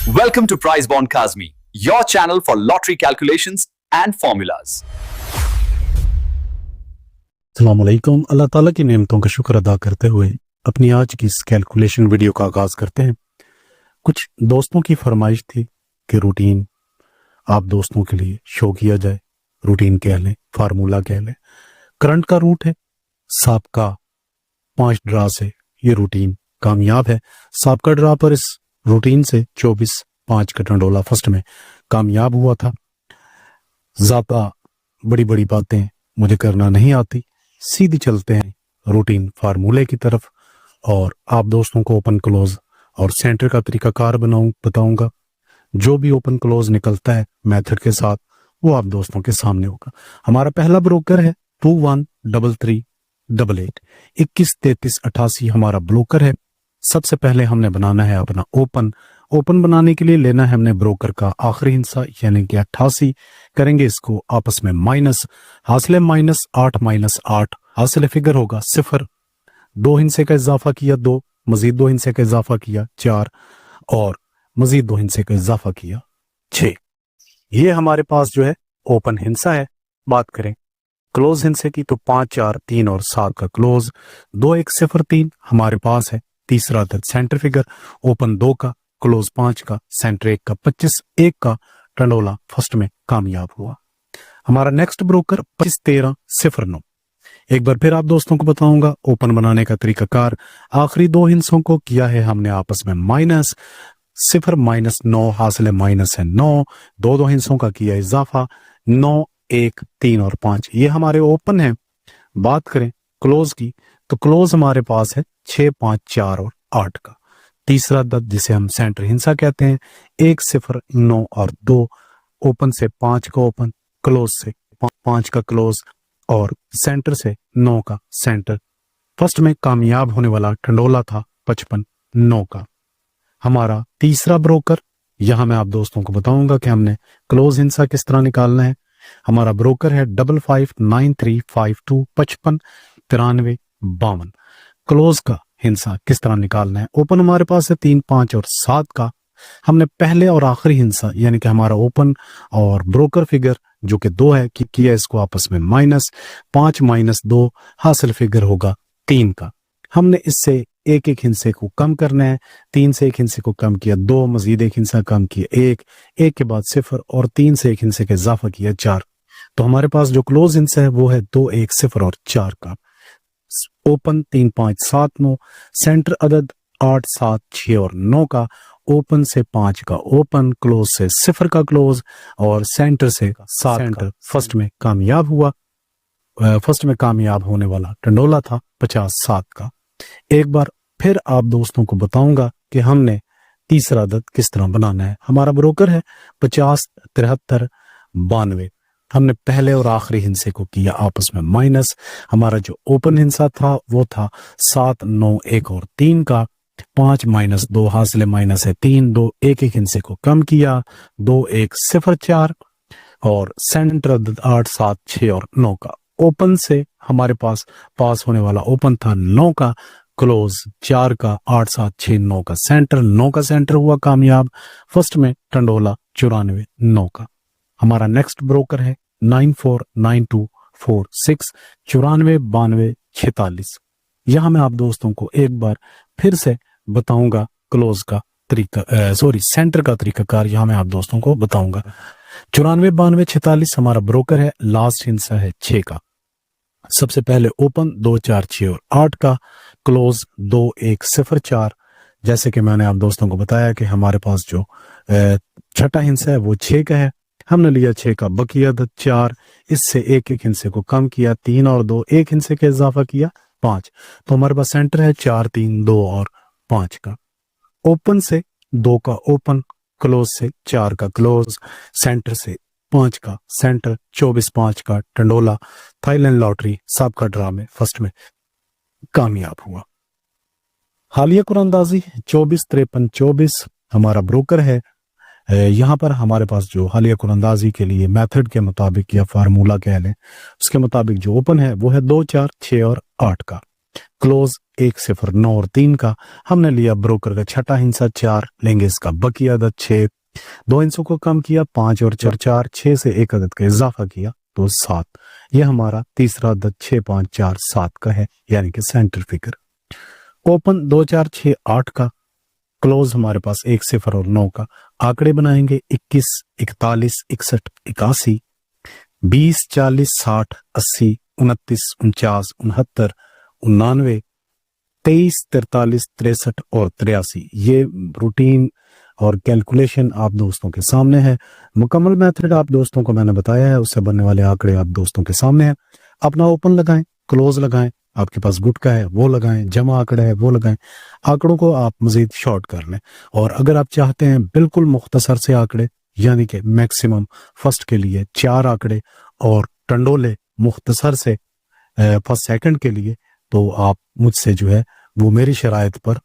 Welcome to Prize Bond Kazmi, your channel for lottery calculations and formulas. अस्सलाम वालेकुम। अल्लाह ताला की नेमतों का शुक्र अदा करते हुए अपनी आज की इस कैलकुलेशन वीडियो का आगाज करते हैं। कुछ दोस्तों की फरमाइश थी कि रूटीन आप दोस्तों के लिए शो किया जाए, रूटीन कह लें, फार्मूला कह लें। करंट का रूट है साबका 5 ड्रा से ये रूटीन कामयाब है। साबका ड्रा पर इस रूटीन से 24-5 का टंडोला फर्स्ट में कामयाब हुआ था। ज्यादा बड़ी बड़ी बातें मुझे करना नहीं आती, सीधी चलते हैं रूटीन फार्मूले की तरफ और आप दोस्तों को ओपन क्लोज और सेंटर का तरीकाकार बताऊंगा। जो भी ओपन क्लोज निकलता है मेथड के साथ वो आप दोस्तों के सामने होगा। हमारा पहला ब्रोकर है 213388 213388 हमारा ब्रोकर है। सबसे पहले हमने बनाना है अपना ओपन बनाने के लिए लेना है हमने ब्रोकर का आखिरी हिस्सा यानी कि 88, करेंगे इसको आपस में माइनस, हासिल -8 हासिल फिगर होगा 0, 2 हिस्से का इजाफा किया 2, मजीद 2 हिस्से का इजाफा किया 4 और मजीद 2 हिस्से का इजाफा किया 6। ये हमारे पास जो है ओपन हिस्सा है। बात करें क्लोज हिस्से की तो 5 4 3 और 7 का क्लोज, 2 1 0 3 हमारे पास है। तीसरा अदद सेंटर फिगर ओपन 2 का, क्लोज 5 का, सेंटर 1 का, 25 1 का टंडोला फर्स्ट में कामयाब हुआ। हमारा नेक्स्ट ब्रोकर 251309। एक बार फिर आप दोस्तों को बताऊंगा ओपन बनाने का तरीकाकार। आखिरी 2 हिस्सों को किया है हमने आपस में माइनस, 0 -9 हासिल है माइनस है 9, 2 हिस्सों का किया इजाफा 9 1 3 और 5। ये हमारे ओपन है। बात करें क्लोज की तो क्लोज हमारे पास है 6 5 4 और 8 का। तीसरा अदद जिसे हम सेंटर हिस्सा कहते हैं 1 0 9 और 2, ओपन से 5 का ओपन, क्लोज से 5 का क्लोज और सेंटर से 9 का सेंटर। फर्स्ट में कामयाब होने वाला टंडोला था 55 9 का। हमारा तीसरा ब्रोकर, यहां मैं आप दोस्तों को बताऊंगा कि हमने क्लोज हिस्सा किस तरह निकालना है। हमारा ब्रोकर है 559352 55 93 52। क्लोज का हिस्सा किस तरह निकालना है। ओपन हमारे पास है 3 5 और 7 का। हमने पहले और आखिरी हिस्सा यानी कि हमारा ओपन और ब्रोकर फिगर जो कि 2 है कि किया इसको आपस में माइनस, 5 -2 हासिल फिगर होगा 3 का। हमने इससे एक एक हिस्से को कम करना है। 3 से एक हिस्से को कम किया 2, मजीद एक हिस्सा कम किया 1 के बाद 0 और 3 से एक हिस्से का इजाफा किया 4। तो हमारे पास जो क्लोज हिस्सा है वो है 2 1 0 और 4 का। ओपन 3 5 7 9, सेंटर अदद 8 7 6 और 9 का। ओपन से 5 का ओपन, क्लोज से 0 का क्लोज और सेंटर से 7 का फर्स्ट में कामयाब हुआ। फर्स्ट में कामयाब होने वाला टंडोला था 50 7 का। एक बार फिर आप दोस्तों को बताऊंगा कि हमने तीसरा अदद किस तरह बनाना है। हमारा ब्रोकर है 50 73 92। हमने पहले और आखिरी हिस्से को किया आपस में माइनस। हमारा जो ओपन हिस्सा था वो था 7 9 1 और 3 का। 5 -2 हासिल माइनस है 3, 2 1 हिस्से को कम किया 2 1 0 4 और सेंटर 8 7 6 और 9 का। ओपन से हमारे पास पास होने वाला ओपन था 9 का, क्लोज 4 का, 8 7 6 9 का सेंटर, 9 का सेंटर हुआ कामयाब। फर्स्ट में टंडोला 94 9 का। हमारा नेक्स्ट ब्रोकर है 949246 94 92 46। यहां मैं आप दोस्तों को एक बार फिर से बताऊंगा क्लोज का तरीका, सेंटर का तरीकाकार यहां मैं आप दोस्तों को बताऊंगा। 94 92 46 हमारा ब्रोकर है। लास्ट हिस्सा है 6 का। सबसे पहले ओपन 2 4 6 और 8 का, क्लोज 2 1 0 4। जैसे कि मैंने आप दोस्तों को बताया कि हमारे पास जो छठा हिस्सा है वो 6 का है। हमने लिया 6 का बकिया अदद 4, इससे एक हिस्से को कम किया 3 और 2, एक हिस्से का इजाफा किया 5। तो हमारे पास सेंटर है 4 3 2 और 5 का। ओपन से 2 का ओपन, क्लोज से 4 का क्लोज, सेंटर से 5 का सेंटर, 24 5 का टंडोला थाईलैंड लॉटरी साबका ड्रा में फर्स्ट में कामयाब हुआ। हालिया कुरानंदाजी 24 53 24 हमारा ब्रोकर है। यहाँ पर हमारे पास जो हालिया कुरानंदाजी के लिए मेथड के मुताबिक या फार्मूला कह लें उसके मुताबिक जो ओपन है वो है 2 4 6 और 8 का। क्लोज 1 0 9 और 3 का हमने लिया ब्रोकर का छठा हिस्सा 4, लेंगे इसका बकिया अदद 6, 2 हिस्सों को कम किया 5 और 4 4, 6 से 1 अदद का इजाफा किया तो 7। यह हमारा तीसरा अदद 6 5 4 7 का है, यानी कि सेंटर फिगर। ओपन 2 4 6 8 का, क्लोज हमारे पास 1 0 और 9 का। आंकड़े बनाएंगे 21 41 61 81, 20 40 60 80 29 49 69 99, 23 43 63 और 83। ये रूटीन और कैलकुलेशन आप दोस्तों के सामने है। मुकम्मल मेथड आप दोस्तों को मैंने बताया है, उससे बनने वाले आंकड़े आप दोस्तों के सामने हैं। अपना ओपन लगाएं, क्लोज लगाएं, आपके पास गुटका है वो लगाएं, जमा आंकड़ा है वो लगाएं। आंकड़ों को आप मजीद शॉर्ट कर लें, और अगर आप चाहते हैं बिल्कुल मुख्तसर से आंकड़े, यानी कि मैक्सिमम फर्स्ट के लिए 4 आंकड़े और टंडोले मुख्तसर से फर्स्ट सेकंड के लिए, तो आप मुझसे जो है वो मेरी शराइत पर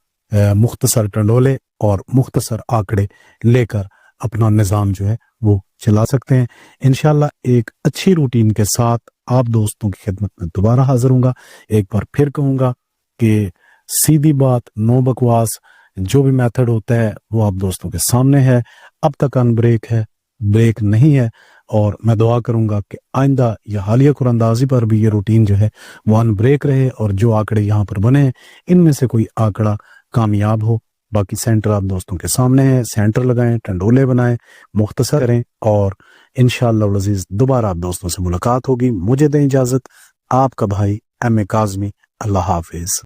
मुख्तसर टंडोले और मुख्तसर आंकड़े लेकर अपना निज़ाम जो है वो चला सकते हैं। इंशाल्लाह एक अच्छी रूटीन के साथ आप दोस्तों की खिदमत में दोबारा हाजिर हूँगा। एक बार फिर कहूँगा कि सीधी बात, नो बकवास, जो भी मेथड होता है वो आप दोस्तों के सामने है। अब तक अनब्रेक है, ब्रेक नहीं है, और मैं दुआ करूंगा कि आइंदा या हालिया कुरानंदाजी पर भी ये रूटीन जो है वो अनब्रेक रहे, और जो आंकड़े यहाँ पर बने हैं इनमें से कोई आंकड़ा कामयाब हो। बाकी सेंटर आप दोस्तों के सामने है, सेंटर लगाएं, टंडोले बनाएं, मुख्तसर करें, और इंशाअल्लाह अज़ीज़ दोबारा आप दोस्तों से मुलाकात होगी। मुझे दें इजाजत, आपका भाई M.A. काज़मी। अल्लाह हाफिज।